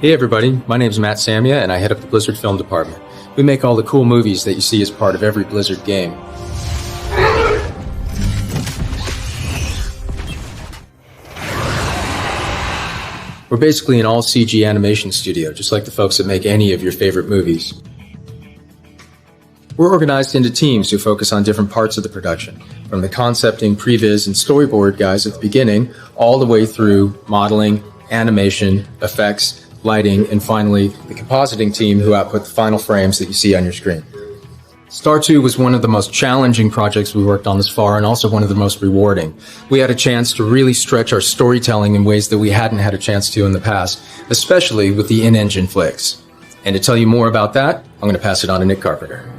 Hey everybody, my name is Matt Samia and I head up the Blizzard Film Department. We make all the cool movies that you see as part of every Blizzard game. We're basically an all CG animation studio, just like the folks that make any of your favorite movies. We're organized into teams who focus on different parts of the production, from the concepting, previs, and storyboard guys at the beginning, all the way through modeling, animation, effects, lighting, and finally, the compositing team who output the final frames that you see on your screen. Star 2 was one of the most challenging projects we worked on this far and also one of the most rewarding. We had a chance to really stretch our storytelling in ways that we hadn't had a chance to in the past, especially with the in-engine flicks. And to tell you more about that, I'm going to pass it on to Nick Carpenter.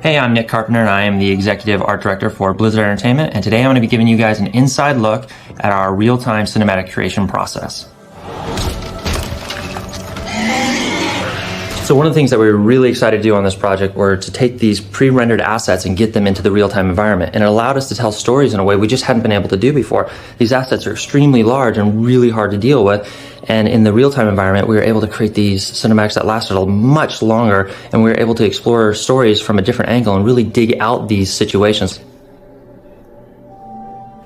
Hey, I'm Nick Carpenter and I am the Executive Art Director for Blizzard Entertainment, and today I'm going to be giving you guys an inside look at our real-time cinematic creation process. So one of the things that we were really excited to do on this project were to take these pre-rendered assets and get them into the real-time environment. And it allowed us to tell stories in a way we just hadn't been able to do before. These assets are extremely large and really hard to deal with. And in the real-time environment, we were able to create these cinematics that lasted much longer. And we were able to explore stories from a different angle and really dig out these situations.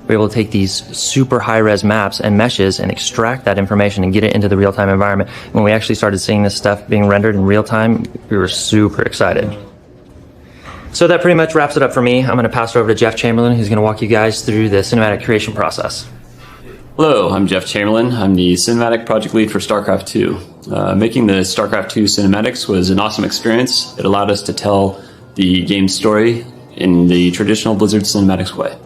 We're able to take these super high-res maps and meshes and extract that information and get it into the real-time environment. When we actually started seeing this stuff being rendered in real time, we were super excited. So that pretty much wraps it up for me. I'm going to pass it over to Jeff Chamberlain, who's going to walk you guys through the cinematic creation process. Hello, I'm Jeff Chamberlain. I'm the cinematic project lead for StarCraft 2. Making the StarCraft 2 cinematics was an awesome experience. It allowed us to tell the game's story in the traditional Blizzard cinematics way.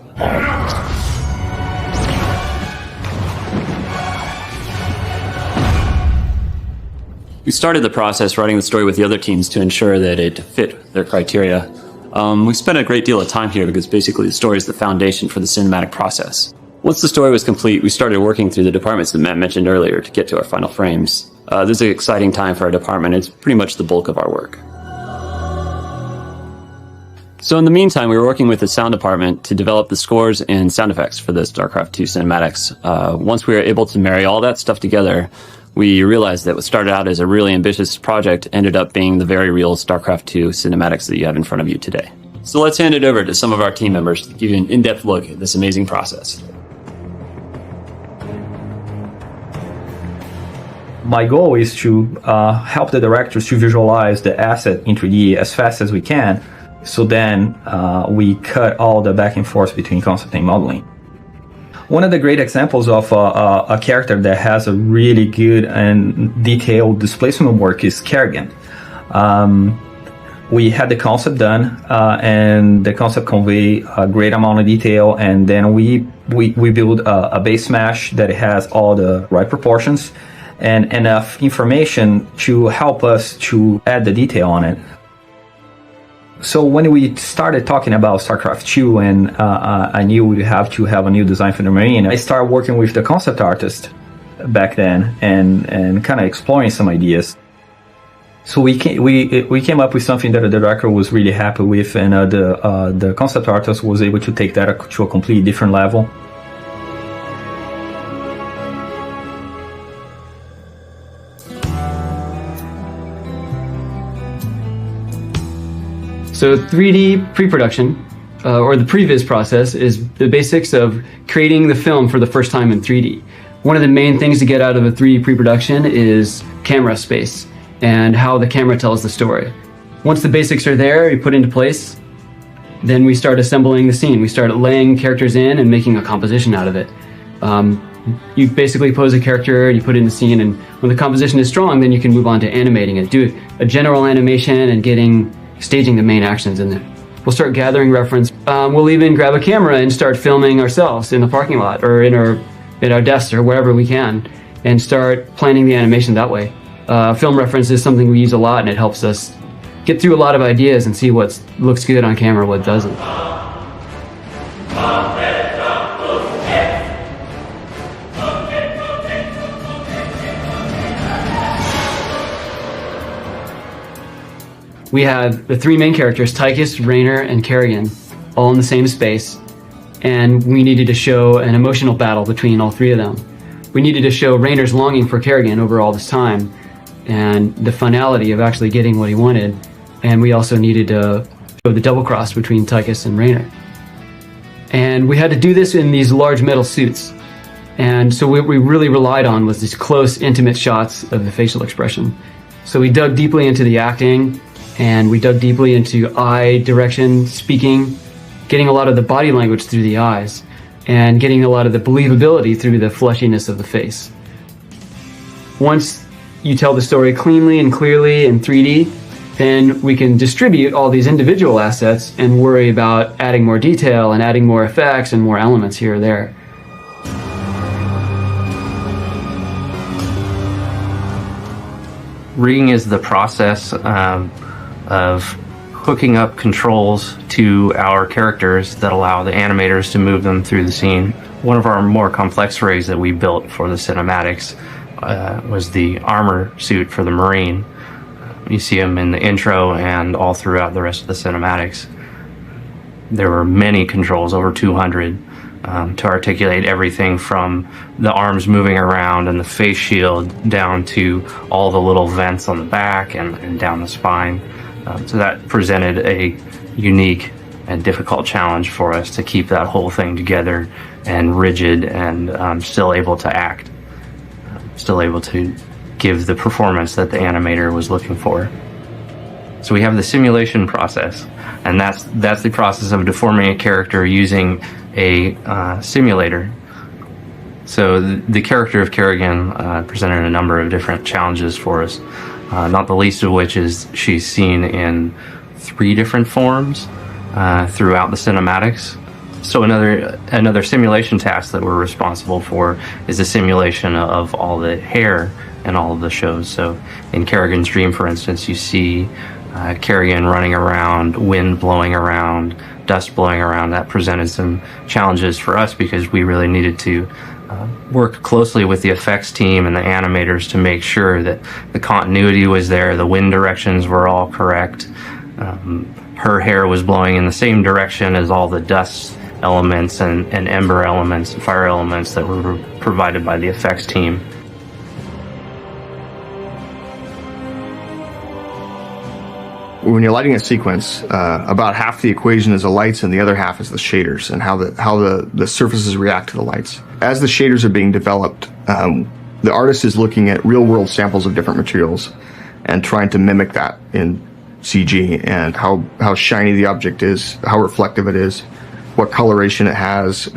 We started the process writing the story with the other teams to ensure that it fit their criteria. We spent a great deal of time here because basically the story is the foundation for the cinematic process. Once the story was complete, we started working through the departments that Matt mentioned earlier to get to our final frames. This is an exciting time for our department. It's pretty much the bulk of our work. So in the meantime, we were working with the sound department to develop the scores and sound effects for the StarCraft 2 cinematics. Once we were able to marry all that stuff together, we realized that what started out as a really ambitious project ended up being the very real StarCraft 2 cinematics that you have in front of you today. So let's hand it over to some of our team members to give you an in-depth look at this amazing process. My goal is to help the directors to visualize the asset in 3D as fast as we can, so then we cut all the back and forth between concept and modeling. One of the great examples of a character that has a really good and detailed displacement work is Kerrigan. We had the concept done, and the concept convey a great amount of detail, and then we build a base mesh that has all the right proportions and enough information to help us to add the detail on it. So when we started talking about StarCraft 2 and I knew we'd have to have a new design for the Marine, I started working with the concept artist back then and kind of exploring some ideas. So we came up with something that the director was really happy with, and the concept artist was able to take that to a completely different level. So 3D pre-production, or the previs process, is the basics of creating the film for the first time in 3D. One of the main things to get out of a 3D pre-production is camera space and how the camera tells the story. Once the basics are there, you put into place, then we start assembling the scene. We start laying characters in and making a composition out of it. You basically pose a character, you put in the scene, and when the composition is strong, then you can move on to animating it, do a general animation and staging the main actions in there. We'll start gathering reference. We'll even grab a camera and start filming ourselves in the parking lot or in our desks or wherever we can, and start planning the animation that way. Film reference is something we use a lot, and it helps us get through a lot of ideas and see what looks good on camera, what doesn't. We have the three main characters, Tychus, Raynor, and Kerrigan, all in the same space, and we needed to show an emotional battle between all three of them. We needed to show Raynor's longing for Kerrigan over all this time, and the finality of actually getting what he wanted. And we also needed to show the double cross between Tychus and Raynor. And we had to do this in these large metal suits. And so what we really relied on was these close, intimate shots of the facial expression. So we dug deeply into the acting, and we dug deeply into eye direction, speaking, getting a lot of the body language through the eyes, and getting a lot of the believability through the fleshiness of the face. Once you tell the story cleanly and clearly in 3D, then we can distribute all these individual assets and worry about adding more detail and adding more effects and more elements here or there. Rigging is the process of hooking up controls to our characters that allow the animators to move them through the scene. One of our more complex rigs that we built for the cinematics was the armor suit for the Marine. You see them in the intro and all throughout the rest of the cinematics. There were many controls, over 200, to articulate everything from the arms moving around and the face shield down to all the little vents on the back and down the spine. So that presented a unique and difficult challenge for us to keep that whole thing together and rigid and still able to act, still able to give the performance that the animator was looking for. So we have the simulation process, and that's the process of deforming a character using a simulator. So the character of Kerrigan presented a number of different challenges for us, not the least of which is she's seen in 3 different forms throughout the cinematics. So another simulation task that we're responsible for is the simulation of all the hair in all of the shows. So in Kerrigan's dream, for instance, you see Kerrigan running around, wind blowing around, dust blowing around. That presented some challenges for us because we really needed to work closely with the effects team and the animators to make sure that the continuity was there, the wind directions were all correct. Her hair was blowing in the same direction as all the dust elements and ember elements, fire elements that were provided by the effects team. When you're lighting a sequence, about half the equation is the lights and the other half is the shaders and how the surfaces react to the lights. As the shaders are being developed, the artist is looking at real-world samples of different materials and trying to mimic that in CG, and how shiny the object is, how reflective it is, what coloration it has,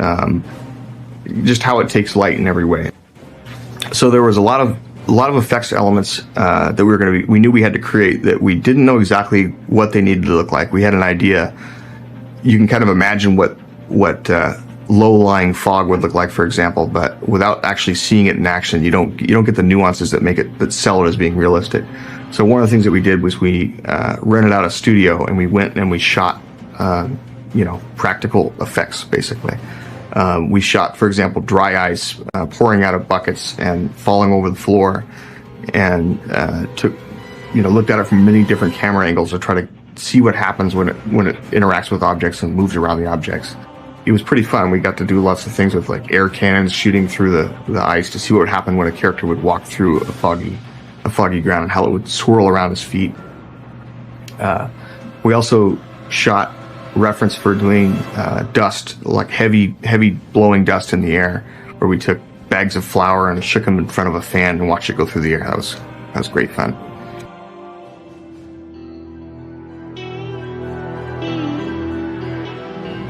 just how it takes light in every way. So there was a lot of effects elements that we knew we had to create that we didn't know exactly what they needed to look like. We had an idea. You can kind of imagine what low-lying fog would look like, for example, but without actually seeing it in action, you don't get the nuances that sell it as being realistic. So one of the things that we did was we rented out a studio and we went and we shot practical effects, basically. We shot, for example, dry ice pouring out of buckets and falling over the floor, and looked at it from many different camera angles to try to see what happens when it interacts with objects and moves around the objects. It was pretty fun. We got to do lots of things with like air cannons shooting through the ice to see what would happen when a character would walk through a foggy ground and how it would swirl around his feet. We also shot reference for doing dust, like heavy blowing dust in the air, where we took bags of flour and shook them in front of a fan and watched it go through the air. That was great fun.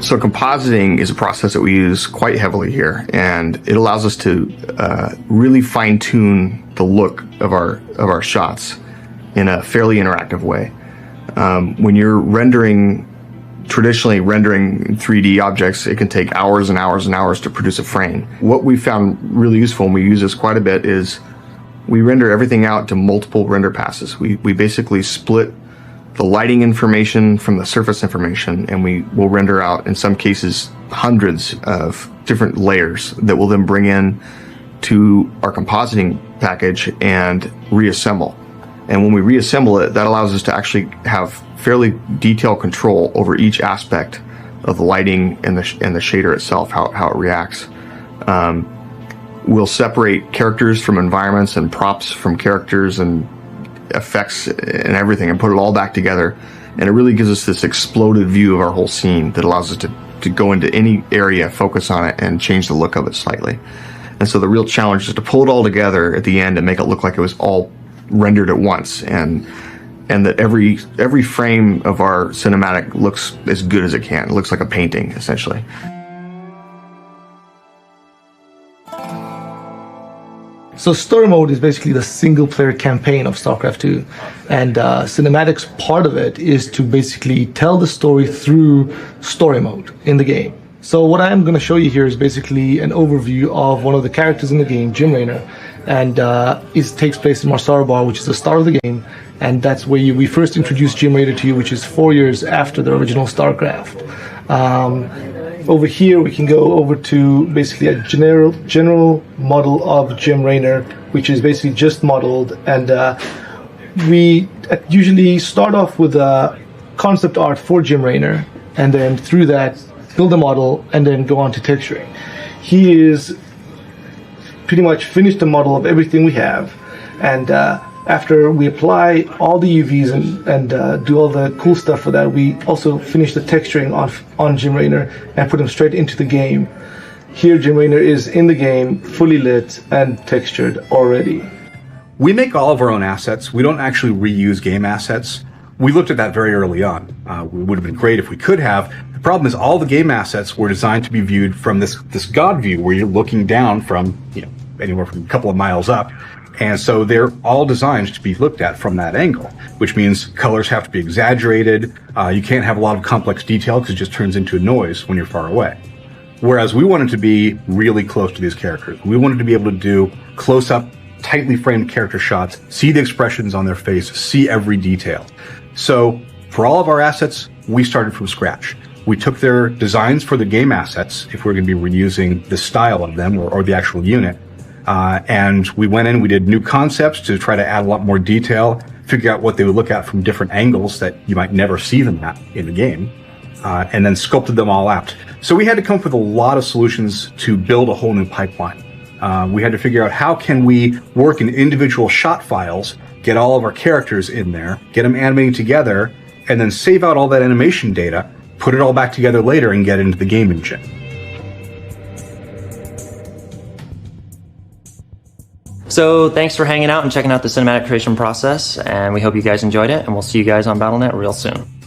So compositing is a process that we use quite heavily here, and it allows us to really fine-tune the look of our shots in a fairly interactive way. When you're traditionally rendering 3D objects, it can take hours and hours and hours to produce a frame. What we found really useful, and we use this quite a bit, is we render everything out to multiple render passes. We basically split the lighting information from the surface information, and we will render out, in some cases, hundreds of different layers that we'll then bring in to our compositing package and reassemble. And when we reassemble it, that allows us to actually have fairly detailed control over each aspect of the lighting and the shader itself, how it reacts. We'll separate characters from environments and props from characters, and effects and everything and put it all back together. And it really gives us this exploded view of our whole scene that allows us to go into any area, focus on it, and change the look of it slightly. And so the real challenge is to pull it all together at the end and make it look like it was all rendered at once, and that every frame of our cinematic looks as good as it can. It looks like a painting, essentially. So story mode is basically the single player campaign of StarCraft 2, and cinematics part of it is to basically tell the story through story mode in the game. So what I am going to show you here is basically an overview of one of the characters in the game, Jim Raynor, and it takes place in Marsara Bar, which is the start of the game, and that's where we first introduced Jim Raynor to you, which is 4 years after the original StarCraft. Over here, we can go over to basically a general model of Jim Raynor, which is basically just modeled, and we usually start off with a concept art for Jim Raynor, and then through that build a model and then go on to texturing. He is pretty much finished the model of everything we have, and after we apply all the UVs and do all the cool stuff for that, we also finish the texturing on Jim Raynor and put him straight into the game. Here Jim Raynor is in the game, fully lit and textured already. We make all of our own assets. We don't actually reuse game assets. We looked at that very early on. It would have been great if we could have. The problem is all the game assets were designed to be viewed from this God view where you're looking down from, anywhere from a couple of miles up. And so they're all designed to be looked at from that angle, which means colors have to be exaggerated. You can't have a lot of complex detail because it just turns into a noise when you're far away. Whereas we wanted to be really close to these characters. We wanted to be able to do close-up, tightly framed character shots, see the expressions on their face, see every detail. So for all of our assets, we started from scratch. We took their designs for the game assets, if we're going to be reusing the style of them or the actual unit, and we went in, we did new concepts to try to add a lot more detail, figure out what they would look at from different angles that you might never see them at in the game, and then sculpted them all out. So we had to come up with a lot of solutions to build a whole new pipeline. We had to figure out how can we work in individual shot files, get all of our characters in there, get them animating together, and then save out all that animation data, put it all back together later and get into the game engine. So thanks for hanging out and checking out the cinematic creation process, and we hope you guys enjoyed it, and we'll see you guys on Battle.net real soon.